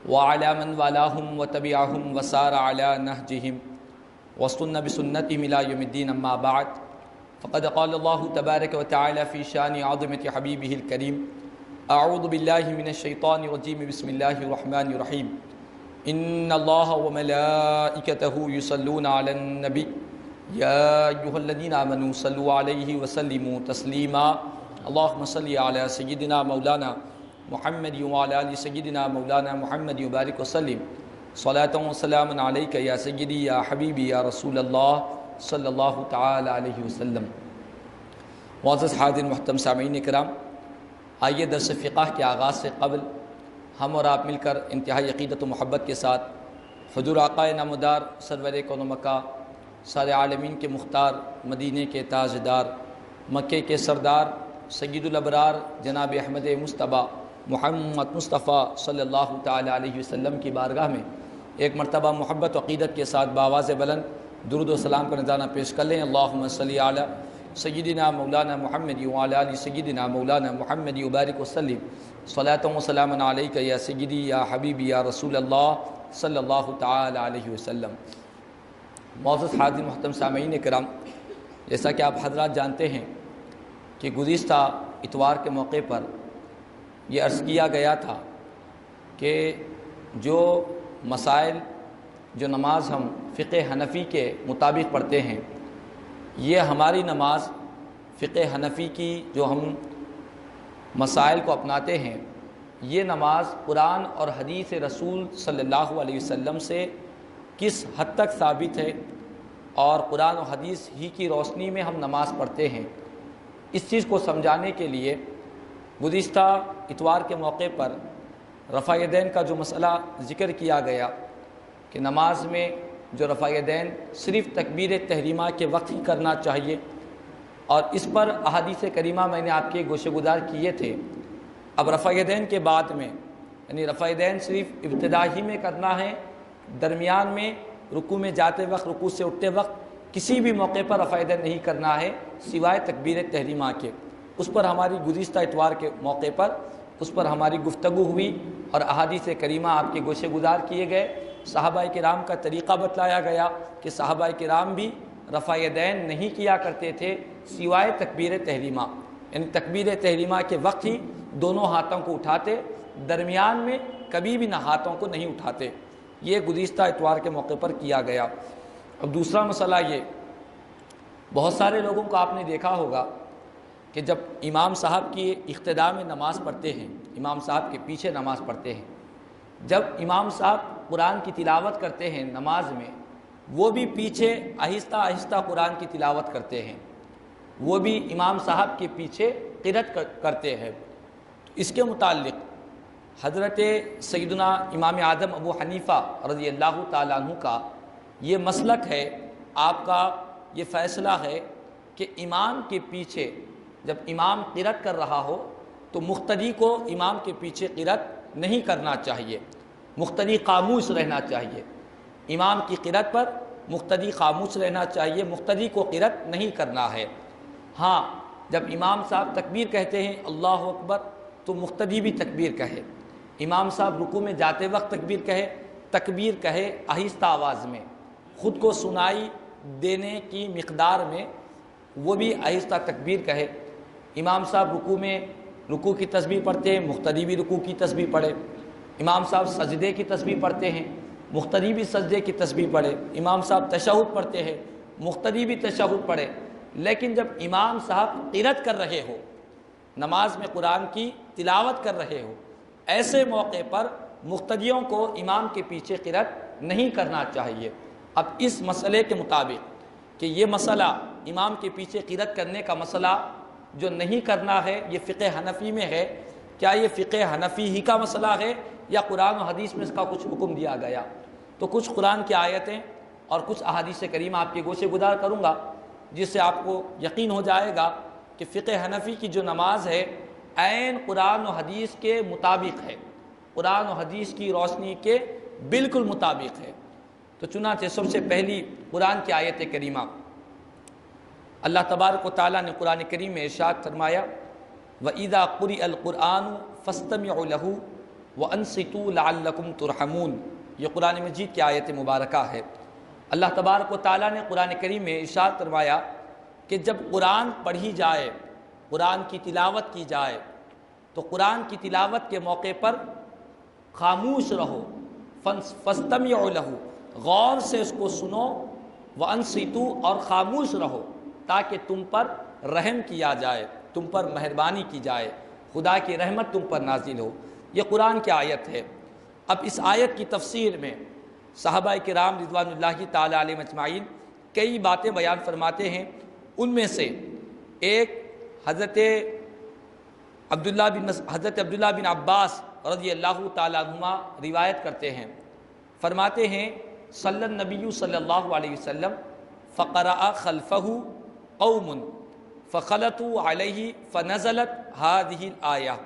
وعلى من والاهم وتبعهم وسار على نهجهم واستنى بسنتهم إلى يوم الدين. أما بعد فقد قال الله تبارك وتعالى في شان عظمة حبيبه الكريم: أعوذ بالله من الشيطان الرجيم، بسم الله الرحمن الرحيم. إن الله وملائكته يصلون على النبي يا أيها الذين آمنوا صلوا عليه وسلموا تسليما. اللهم صل على سيدنا مولانا محمد وعلى آل سيدنا مولانا محمد وبارك وسلم صلاة وسلام عليك يا سيدي يا حبيبي يا رسول اللہ صلی اللہ تعالی علیہ وسلم. معزز حاضر محترم سامعین کرام، آئیے درس فقہ کے آغاز سے قبل ہم اور آپ مل کر انتہائی عقیدت و محبت کے ساتھ حضور آقا نامدار سرور کون و مکہ، سارے عالمین کے مختار، مدینے کے تاجدار، مکے کے سردار، سید الابرار جناب احمد مصطفیٰ محمد مصطفیٰ صلی اللہ تعالی علیہ وسلم کی بارگاہ میں ایک مرتبہ محبت و عقیدت کے ساتھ بآواز بلند درود و سلام کا نذرانہ پیش کر لیں. اللہم صلی علی سیدنا مولانا محمد وعلی آل سیدنا مولانا محمد وبارک وسلم صلاۃ و سلام علیک یا سیدی یا حبیبی یا رسول اللہ صلی اللہ تعالی علیہ وسلم. معزز حاضر محترم سامعین کرام، جیسا کہ آپ حضرات جانتے ہیں کہ گزشتہ اتوار کے موقع پر یہ عرض کیا گیا تھا کہ جو مسائل جو نماز ہم فقہ حنفی کے مطابق پڑھتے ہیں، یہ ہماری نماز فقہ حنفی کی جو ہم مسائل کو اپناتے ہیں، یہ نماز قرآن اور حدیث رسول صلی اللہ علیہ وسلم سے کس حد تک ثابت ہے اور قرآن و حدیث ہی کی روشنی میں ہم نماز پڑھتے ہیں، اس چیز کو سمجھانے کے لیے گزشتہ اتوار کے موقع پر رفع یدین کا جو مسئلہ ذکر کیا گیا کہ نماز میں جو رفع یدین صرف تکبیر تحریمہ کے وقت ہی کرنا چاہیے، اور اس پر احادیث کریمہ میں نے آپ کے گوشے گزار کیے تھے. اب رفع یدین کے بعد میں یعنی رفع یدین صرف ابتدا ہی میں کرنا ہے، درمیان میں رکوع میں جاتے وقت، رکوع سے اٹھتے وقت کسی بھی موقع پر رفع یدین نہیں کرنا ہے سوائے تکبیر تحریمہ کے. اس پر ہماری گزشتہ اتوار کے موقع پر اس پر ہماری گفتگو ہوئی اور احادیث کریمہ آپ کے گوشے گزار کیے گئے. صحابہ کرام کا طریقہ بتلایا گیا کہ صحابہ کرام بھی رفع یدین نہیں کیا کرتے تھے سوائے تکبیر تحریمہ، یعنی تکبیر تحریمہ کے وقت ہی دونوں ہاتھوں کو اٹھاتے، درمیان میں کبھی بھی نہ ہاتھوں کو نہیں اٹھاتے. یہ گزشتہ اتوار کے موقع پر کیا گیا. اب دوسرا مسئلہ یہ، بہت سارے لوگوں کو آپ نے دیکھا ہوگا کہ جب امام صاحب کی اقتداء میں نماز پڑھتے ہیں، امام صاحب کے پیچھے نماز پڑھتے ہیں، جب امام صاحب قرآن کی تلاوت کرتے ہیں نماز میں، وہ بھی پیچھے آہستہ آہستہ قرآن کی تلاوت کرتے ہیں، وہ بھی امام صاحب کے پیچھے قرأت کرتے ہیں. اس کے متعلق حضرت سیدنا امام اعظم ابو حنیفہ رضی اللہ تعالیٰ عنہ کا یہ مسلک ہے، آپ کا یہ فیصلہ ہے کہ امام کے پیچھے جب امام قرأت کر رہا ہو تو مقتدی کو امام کے پیچھے قرأت نہیں کرنا چاہیے، مقتدی خاموش رہنا چاہیے. امام کی قرأت پر مقتدی خاموش رہنا چاہیے، مقتدی کو قرأت نہیں کرنا ہے. ہاں، جب امام صاحب تکبیر کہتے ہیں اللہ اکبر تو مقتدی بھی تکبیر کہے. امام صاحب رکوع میں جاتے وقت تکبیر کہے آہستہ آواز میں، خود کو سنائی دینے کی مقدار میں وہ بھی آہستہ تکبیر کہے. امام صاحب رکوع کی تسبیح پڑھتے ہیں، مقتدی بھی رکوع کی تسبیح پڑھے. امام صاحب سجدے کی تسبیح پڑھتے ہیں، مقتدی بھی سجدے کی تسبیح پڑھے. امام صاحب تشہد پڑھتے ہیں، مقتدی بھی تشہد پڑھے. لیکن جب امام صاحب قرأت کر رہے ہو، نماز میں قرآن کی تلاوت کر رہے ہو، ایسے موقع پر مقتدیوں کو امام کے پیچھے قرأت نہیں کرنا چاہیے. اب اس مسئلے کے مطابق کہ یہ مسئلہ امام کے پیچھے قرأت کرنے کا مسئلہ جو نہیں کرنا ہے یہ فقہ حنفی میں ہے، کیا یہ فقہ حنفی ہی کا مسئلہ ہے یا قرآن و حدیث میں اس کا کچھ حکم دیا گیا؟ تو کچھ قرآن کی آیتیں اور کچھ احادیث کریمہ آپ کے گوشے گزار کروں گا جس سے آپ کو یقین ہو جائے گا کہ فقہ حنفی کی جو نماز ہے عین قرآن و حدیث کے مطابق ہے، قرآن و حدیث کی روشنی کے بالکل مطابق ہے. تو چنانچہ سب سے پہلی قرآن کی آیت کریمہ اللہ تبارک و تعالیٰ نے قرآن کریم میں ارشاد فرمایا وَإِذَا قُرِئَ الْقُرْآنُ فَاسْتَمِعُوا لَهُ وَأَنصِتُوا لَعَلَّكُمْ تُرْحَمُونَ، یہ قرآن مجید کی آیت مبارکہ ہے۔ اللہ تبارک و تعالیٰ نے قرآن کریم میں ارشاد فرمایا کہ جب قرآن پڑھی جائے، قرآن کی تلاوت کی جائے، تو قرآن کی تلاوت کے موقع پر خاموش رہو، فَاسْتَمِعُوا لَهُ، غور سے اس کو سنو، وَأَنصِتُوا، اور خاموش رہو تاکہ تم پر رحم کیا جائے، تم پر مہربانی کی جائے، خدا کی رحمت تم پر نازل ہو۔ یہ قرآن کی آیت ہے۔ اب اس آیت کی تفسیر میں صحابہ کرام رضوان اللہ تعالی علیہم اجمعین کئی باتیں بیان فرماتے ہیں۔ ان میں سے ایک حضرت عبداللہ بن عباس رضی اللہ تعالیٰ عنہما روایت کرتے ہیں، فرماتے ہیں صلی النبی صلی اللہ علیہ وسلم فقرأ خلفہ قوم فخلطوا علیہ فنزلت هذه الآیہ۔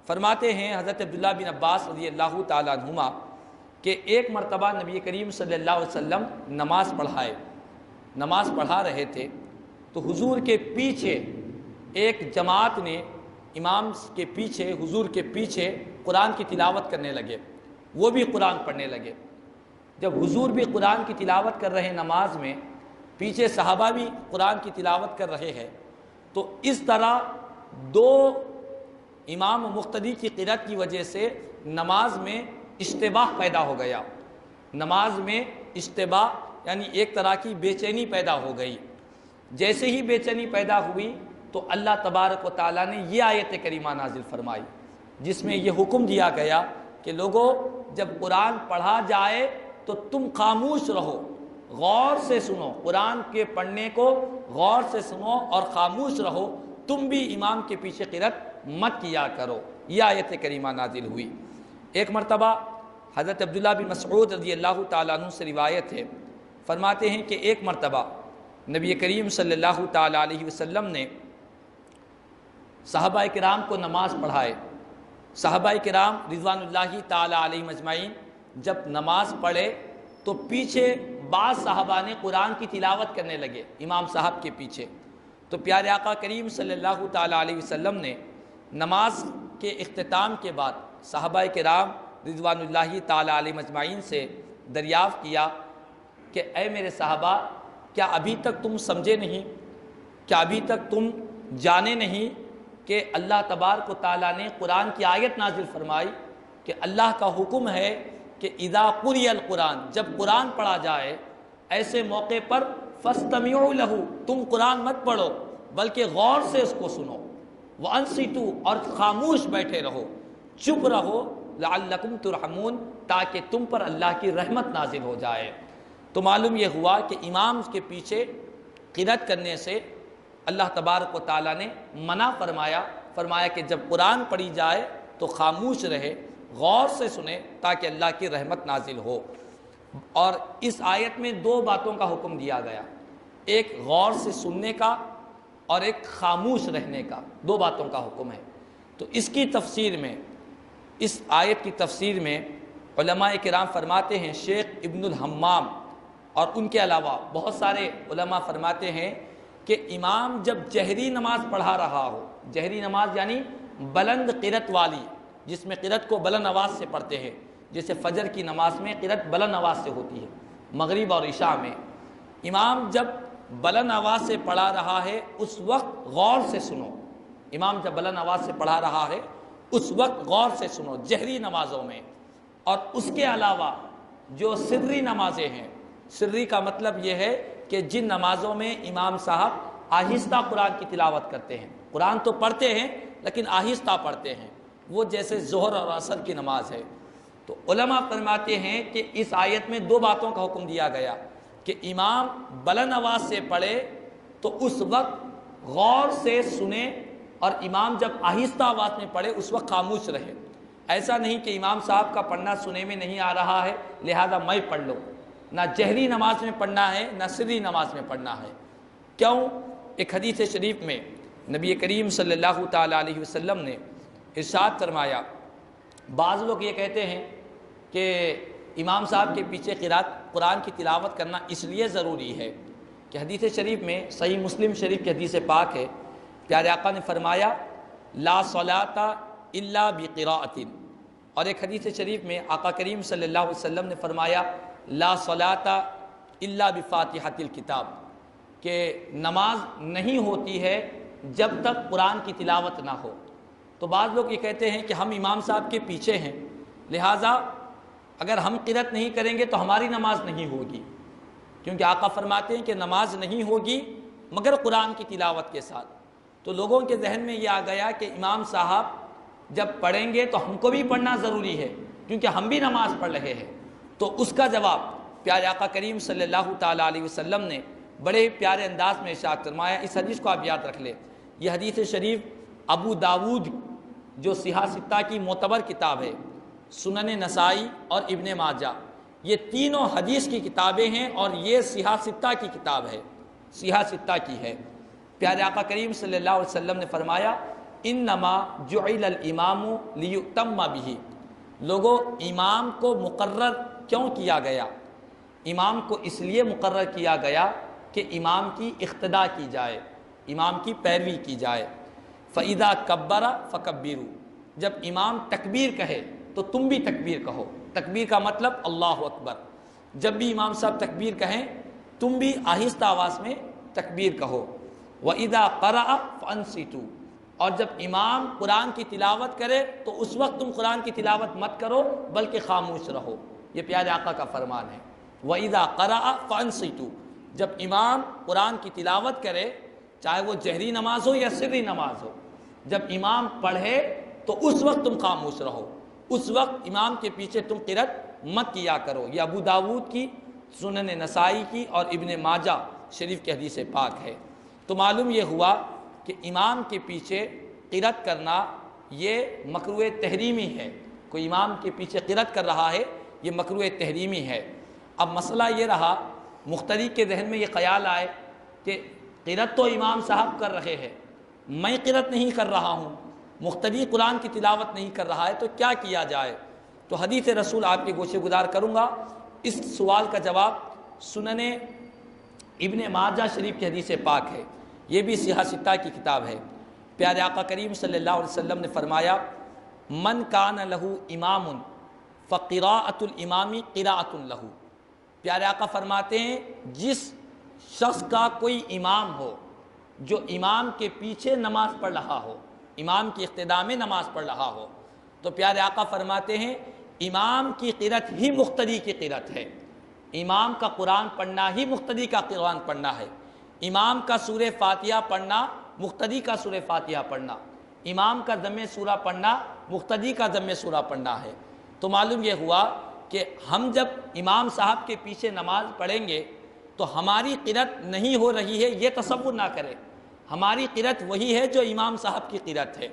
فرماتے ہیں حضرت عبداللہ بن عباس رضی اللہ تعالیٰ عنہما کہ ایک مرتبہ نبی کریم صلی اللہ علیہ وسلم نماز پڑھا رہے تھے، تو حضور کے پیچھے ایک جماعت نے امام کے پیچھے، حضور کے پیچھے قرآن کی تلاوت کرنے لگے، وہ بھی قرآن پڑھنے لگے۔ جب حضور بھی قرآن کی تلاوت کر رہے نماز میں، پیچھے صحابہ بھی قرآن کی تلاوت کر رہے ہیں، تو اس طرح دو امام و مقتدی کی قرأت کی وجہ سے نماز میں اشتباہ پیدا ہو گیا۔ نماز میں اشتباہ یعنی ایک طرح کی بے چینی پیدا ہو گئی۔ جیسے ہی بے چینی پیدا ہوئی تو اللہ تبارک و تعالیٰ نے یہ آیت کریمہ نازل فرمائی، جس میں یہ حکم دیا گیا کہ لوگوں جب قرآن پڑھا جائے تو تم خاموش رہو، غور سے سنو، قرآن کے پڑھنے کو غور سے سنو اور خاموش رہو، تم بھی امام کے پیچھے قرأت مت کیا کرو۔ یہ آیت کریمہ نازل ہوئی۔ ایک مرتبہ حضرت عبداللہ بن مسعود رضی اللہ تعالیٰ عنہ سے روایت ہے، فرماتے ہیں کہ ایک مرتبہ نبی کریم صلی اللہ تعالیٰ علیہ وسلم نے صحابہ کرام کو نماز پڑھائے۔ صحابہ کرام رضوان اللہ تعالیٰ علیہ مجمعین جب نماز پڑھے تو پیچھے بعض صحابہ نے قرآن کی تلاوت کرنے لگے امام صاحب کے پیچھے، تو پیارے آقا کریم صلی اللہ تعالیٰ علیہ وسلم نے نماز کے اختتام کے بعد صحابہ کرام رضوان اللہ تعالیٰ علیہ مجمعین سے دریافت کیا کہ اے میرے صحابہ، کیا ابھی تک تم سمجھے نہیں، کیا ابھی تک تم جانے نہیں کہ اللہ تبارک و تعالیٰ نے قرآن کی آیت نازل فرمائی کہ اللہ کا حکم ہے کہ اذا قرئ القرآن، جب قرآن پڑھا جائے ایسے موقع پر فاستمعوا لہ، تم قرآن مت پڑھو بلکہ غور سے اس کو سنو، وانصتوا، اور خاموش بیٹھے رہو، چپ رہو، لعلکم ترحمون، تاکہ تم پر اللہ کی رحمت نازل ہو جائے۔ تو معلوم یہ ہوا کہ امام کے پیچھے قرأت کرنے سے اللہ تبارک و تعالیٰ نے منع فرمایا کہ جب قرآن پڑھی جائے تو خاموش رہے، غور سے سنے تاکہ اللہ کی رحمت نازل ہو۔ اور اس آیت میں دو باتوں کا حکم دیا گیا، ایک غور سے سننے کا اور ایک خاموش رہنے کا، دو باتوں کا حکم ہے۔ تو اس کی تفسیر میں، اس آیت کی تفسیر میں علماء کرام فرماتے ہیں، شیخ ابن الحمام اور ان کے علاوہ بہت سارے علماء فرماتے ہیں کہ امام جب جہری نماز پڑھا رہا ہو، جہری نماز یعنی بلند قرأت والی، جس میں قرأت کو بلند آواز سے پڑھتے ہیں، جیسے فجر کی نماز میں قرأت بلند آواز سے ہوتی ہے، مغرب اور عشاء میں، امام جب بلند آواز سے پڑھا رہا ہے اس وقت غور سے سنو۔ امام جب بلند آواز سے پڑھا رہا ہے اس وقت غور سے سنو جہری نمازوں میں۔ اور اس کے علاوہ جو سری نمازیں ہیں، سری کا مطلب یہ ہے کہ جن نمازوں میں امام صاحب آہستہ قرآن کی تلاوت کرتے ہیں، قرآن تو پڑھتے ہیں لیکن آہستہ پڑھتے ہیں، وہ جیسے ظہر اور عصر کی نماز ہے۔ تو علماء فرماتے ہیں کہ اس آیت میں دو باتوں کا حکم دیا گیا کہ امام بلند آواز سے پڑھے تو اس وقت غور سے سنے، اور امام جب آہستہ آواز میں پڑھے اس وقت خاموش رہے۔ ایسا نہیں کہ امام صاحب کا پڑھنا سنے میں نہیں آ رہا ہے لہذا میں پڑھ لوں، نہ جہری نماز میں پڑھنا ہے نہ سری نماز میں پڑھنا ہے۔ کیوں؟ ایک حدیث شریف میں نبی کریم صلی اللہ تعالیٰ علیہ وسلم نے ارشاد فرمایا، بعض لوگ یہ کہتے ہیں کہ امام صاحب کے پیچھے قرآن کی تلاوت کرنا اس لیے ضروری ہے کہ حدیث شریف میں، صحیح مسلم شریف کی حدیث پاک ہے، پیارے آقا نے فرمایا لا صلاۃ الا بقراءۃ، اور ایک حدیث شریف میں آقا کریم صلی اللہ علیہ وسلم نے فرمایا لا صلاۃ الا بفاتحۃ الکتاب، کہ نماز نہیں ہوتی ہے جب تک قرآن کی تلاوت نہ ہو۔ تو بعض لوگ یہ کہتے ہیں کہ ہم امام صاحب کے پیچھے ہیں، لہٰذا اگر ہم قرأت نہیں کریں گے تو ہماری نماز نہیں ہوگی، کیونکہ آقا فرماتے ہیں کہ نماز نہیں ہوگی مگر قرآن کی تلاوت کے ساتھ۔ تو لوگوں کے ذہن میں یہ آ گیا کہ امام صاحب جب پڑھیں گے تو ہم کو بھی پڑھنا ضروری ہے، کیونکہ ہم بھی نماز پڑھ رہے ہیں۔ تو اس کا جواب پیارے آقا کریم صلی اللہ تعالیٰ علیہ وسلم نے بڑے پیارے انداز میں ارشاد فرمایا۔ اس حدیث کو آپ یاد رکھ لیں، یہ حدیث شریف ابو داود جو صحاح ستہ کی معتبر کتاب ہے، سنن نسائی اور ابن ماجہ، یہ تینوں حدیث کی کتابیں ہیں اور یہ صحاح ستہ کی کتاب ہے، صحاح ستہ کی ہے۔ پیارے آقا کریم صلی اللہ علیہ وسلم نے فرمایا انما جعل الامام لیؤتم بہ، لوگوں امام کو مقرر کیوں کیا گیا؟ امام کو اس لیے مقرر کیا گیا کہ امام کی اقتداء کی جائے، امام کی پیروی کی جائے۔ فَإِذَا كَبَّرَ فَكَبِّرُوا، جب امام تکبیر کہے تو تم بھی تکبیر کہو۔ تکبیر کا مطلب اللہ اکبر، جب بھی امام صاحب تکبیر کہیں تم بھی آہستہ آواز میں تکبیر کہو۔ وَإِذَا قَرَأَ فَأَنصِتُوا، اور جب امام قرآن کی تلاوت کرے تو اس وقت تم قرآن کی تلاوت مت کرو بلکہ خاموش رہو، یہ پیارے آقا کا فرمان ہے۔ وَإِذَا قَرَأَ فَأَنصِتُوا، جب امام قرآن کی تلاوت کرے، چاہے وہ جہری نماز ہو یا سری نماز ہو، جب امام پڑھے تو اس وقت تم خاموش رہو، اس وقت امام کے پیچھے تم قرأت مت کیا کرو۔ یہ ابو داود کی، سنن نسائی کی اور ابن ماجہ شریف کی حدیث پاک ہے۔ تو معلوم یہ ہوا کہ امام کے پیچھے قرأت کرنا یہ مکروہ تحریمی ہے، کوئی امام کے پیچھے قرأت کر رہا ہے یہ مکروہ تحریمی ہے۔ اب مسئلہ یہ رہا، مقتدی کے ذہن میں یہ خیال آئے کہ قرأت تو امام صاحب کر رہے ہیں، میں قرأت نہیں کر رہا ہوں، مقتدی قرآن کی تلاوت نہیں کر رہا ہے، تو کیا کیا جائے؟ تو حدیث رسول آپ کے گوشے گزار کروں گا۔ اس سوال کا جواب سنن ابن ماجہ شریف کی حدیث پاک ہے، یہ بھی صحاح ستہ کی کتاب ہے۔ پیارے آقا کریم صلی اللہ علیہ وسلم نے فرمایا من کان لہ امام فقراءۃ الامام قراءۃ لہ، پیارے آقا فرماتے ہیں جس شخص کا کوئی امام ہو جو امام کے پیچھے نماز پڑھ رہا ہو، امام کی اقتداء میں نماز پڑھ رہا ہو، تو پیارے آقا فرماتے ہیں امام کی قرأت ہی مقتدی کی قرأت ہے، امام کا قرآن پڑھنا ہی مقتدی کا قرآن پڑھنا ہے، امام کا سورہ فاتحہ پڑھنا مقتدی کا سورہ فاتحہ پڑھنا، امام کا ضم سورہ پڑھنا مقتدی کا ضم سورہ پڑھنا ہے۔ تو معلوم یہ ہوا کہ ہم جب امام صاحب کے پیچھے نماز پڑھیں گے تو ہماری قرأت نہیں ہو رہی ہے یہ تصور نہ کریں، ہماری قرأت وہی ہے جو امام صاحب کی قرأت ہے۔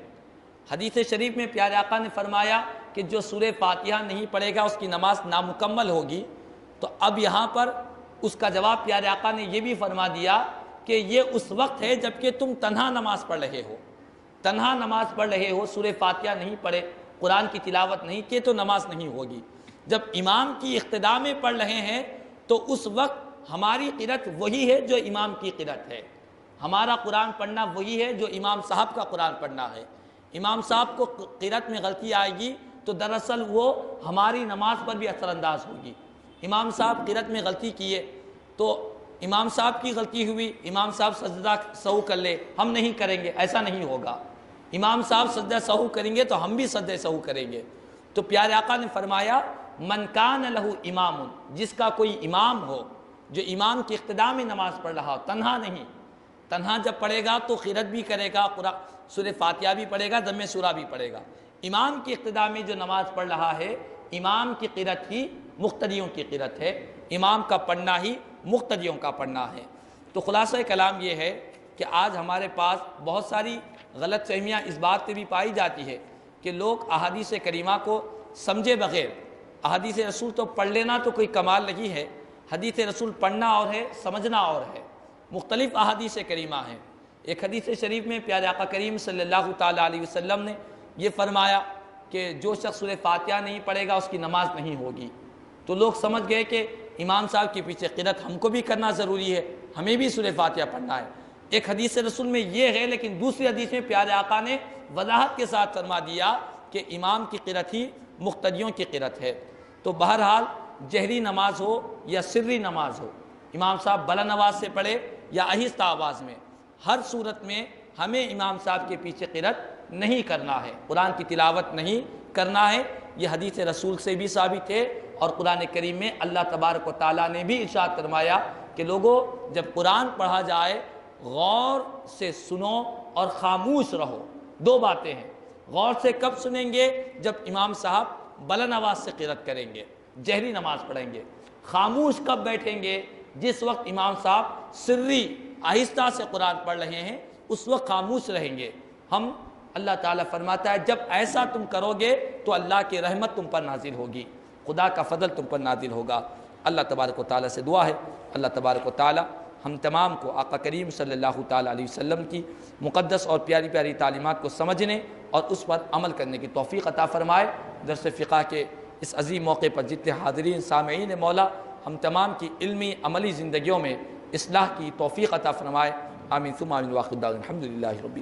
حدیث شریف میں پیارے آقا نے فرمایا کہ جو سورہ فاتحہ نہیں پڑھے گا اس کی نماز نامکمل ہوگی۔ تو اب یہاں پر اس کا جواب پیارے آقا نے یہ بھی فرما دیا کہ یہ اس وقت ہے جب کہ تم تنہا نماز پڑھ رہے ہو، تنہا نماز پڑھ رہے ہو، سورہ فاتحہ نہیں پڑھے، قرآن کی تلاوت نہیں کی تو نماز نہیں ہوگی۔ جب امام کی اقتداء میں پڑھ رہے ہیں تو اس وقت ہماری قرأت وہی ہے جو امام کی قرأت ہے، ہمارا قرآن پڑھنا وہی ہے جو امام صاحب کا قرآن پڑھنا ہے۔ امام صاحب کو قرأت میں غلطی آئے گی تو دراصل وہ ہماری نماز پر بھی اثر انداز ہوگی۔ امام صاحب قرأت میں غلطی کیے تو امام صاحب کی غلطی ہوئی، امام صاحب سجدہ سہو کر لے، ہم نہیں کریں گے، ایسا نہیں ہوگا۔ امام صاحب سجدہ سہو کریں گے تو ہم بھی سجدہ سہو کریں گے۔ تو پیارے آقا نے فرمایا من کان لہ امام، جس کا کوئی امام ہو جو امام کی اقتداء میں نماز پڑھ رہا ہو، تنہا نہیں، تنہا جب پڑھے گا تو قرأت بھی کرے گا، سورہ فاتحہ بھی پڑھے گا، ضم سورہ بھی پڑھے گا۔ امام کی اقتداء میں جو نماز پڑھ رہا ہے امام کی قرأت ہی مقتدیوں کی قرأت ہے، امام کا پڑھنا ہی مقتدیوں کا پڑھنا ہے۔ تو خلاصہ کلام یہ ہے کہ آج ہمارے پاس بہت ساری غلط فہمیاں اس بات پہ بھی پائی جاتی ہے کہ لوگ احادیث کریمہ کو سمجھے بغیر، احادیث رسول تو پڑھ لینا تو کوئی کمال نہیں ہے، حدیث رسول پڑھنا اور ہے، سمجھنا اور ہے۔ مختلف احادیث کریمہ ہیں۔ ایک حدیث شریف میں پیارے آقا کریم صلی اللہ تعالیٰ علیہ وسلم نے یہ فرمایا کہ جو شخص سورہ فاتحہ نہیں پڑھے گا اس کی نماز نہیں ہوگی۔ تو لوگ سمجھ گئے کہ امام صاحب کے پیچھے قرأت ہم کو بھی کرنا ضروری ہے، ہمیں بھی سورہ فاتحہ پڑھنا ہے۔ ایک حدیث رسول میں یہ ہے، لیکن دوسری حدیث میں پیارے آقا نے وضاحت کے ساتھ فرما دیا کہ امام کی قرأت ہی مقتدیوں کی قرأت ہے۔ تو بہرحال جہری نماز ہو یا سری نماز ہو، امام صاحب بلند آواز سے پڑھے یا آہستہ آواز میں، ہر صورت میں ہمیں امام صاحب کے پیچھے قرأت نہیں کرنا ہے، قرآن کی تلاوت نہیں کرنا ہے۔ یہ حدیث رسول سے بھی ثابت ہے، اور قرآن کریم میں اللہ تبارک و تعالیٰ نے بھی ارشاد فرمایا کہ لوگوں جب قرآن پڑھا جائے غور سے سنو اور خاموش رہو۔ دو باتیں ہیں، غور سے کب سنیں گے؟ جب امام صاحب بلند آواز سے قرأت کریں گے، جہری نماز پڑھیں گے۔ خاموش کب بیٹھیں گے؟ جس وقت امام صاحب سری آہستہ سے قرآن پڑھ رہے ہیں اس وقت خاموش رہیں گے۔ ہم اللہ تعالیٰ فرماتا ہے جب ایسا تم کرو گے تو اللہ کی رحمت تم پر نازل ہوگی، خدا کا فضل تم پر نازل ہوگا۔ اللہ تبارک و تعالیٰ سے دعا ہے اللہ تبارک و تعالیٰ ہم تمام کو آقا کریم صلی اللہ تعالیٰ علیہ وسلم کی مقدس اور پیاری پیاری تعلیمات کو سمجھنے اور اس پر عمل کرنے کی توفیق عطا فرمائے۔ درس فقہ کے اس عظیم موقع پر جتنے حاضرین سامعین مولا ہم تمام کی علمی عملی زندگیوں میں اصلاح کی توفیق عطا فرمائے۔ آمین ثم آمین، وآخر دعوانا الحمدللہ رب العالمین۔